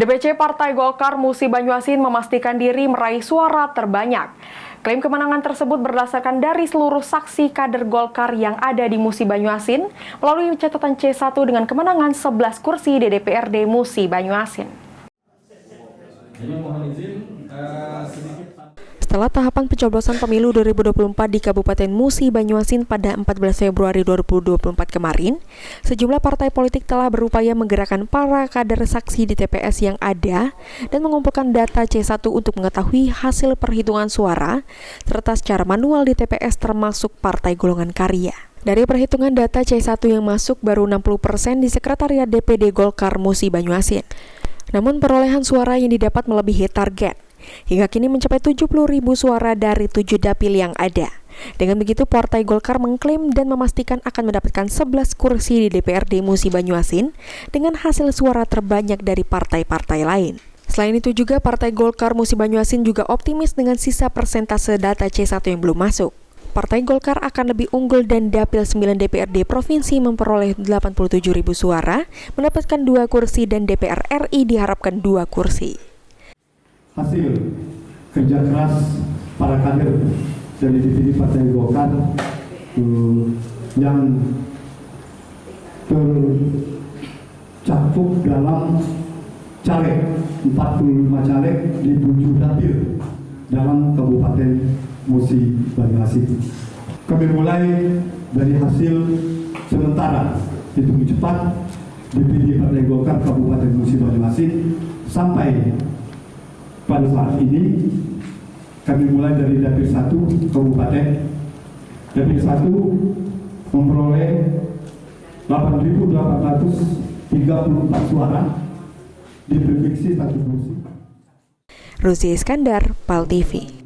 DPC Partai Golkar Musi Banyuasin memastikan diri meraih suara terbanyak. Klaim kemenangan tersebut berdasarkan dari seluruh saksi kader Golkar yang ada di Musi Banyuasin melalui catatan C1 dengan kemenangan 11 kursi di DPRD Musi Banyuasin. Setelah tahapan pencoblosan pemilu 2024 di Kabupaten Musi Banyuasin pada 14 Februari 2024 kemarin, sejumlah partai politik telah berupaya menggerakkan para kader saksi di TPS yang ada dan mengumpulkan data C1 untuk mengetahui hasil perhitungan suara, serta secara manual di TPS termasuk partai golongan karya. Dari perhitungan data C1 yang masuk baru 60% di Sekretariat DPD Golkar Musi Banyuasin. Namun perolehan suara yang didapat melebihi target. Hingga kini mencapai 70.000 suara dari 7 dapil yang ada. Dengan begitu, Partai Golkar mengklaim dan memastikan akan mendapatkan 11 kursi di DPRD Musi Banyuasin dengan hasil suara terbanyak dari partai-partai lain. Selain itu juga, Partai Golkar Musi Banyuasin juga optimis dengan sisa persentase data C1 yang belum masuk. Partai Golkar akan lebih unggul dan dapil 9 DPRD Provinsi memperoleh 87.000 suara, mendapatkan 2 kursi dan DPR RI diharapkan 2 kursi. Hasil kerja keras para kader dari DPD Partai Golkar yang tercakup dalam caleg 45 caleg di 7 dapil dalam Kabupaten Musi Banyuasin. Kami mulai dari hasil sementara hitung cepat DPD Partai Golkar Kabupaten Musi Banyuasin sampai pada saat ini kami mulai dari dapil 1 kabupaten. Dapil 1 memperoleh 8.834 suara, diprediksi 1 kursi. Ruzi Iskandar, PAL TV.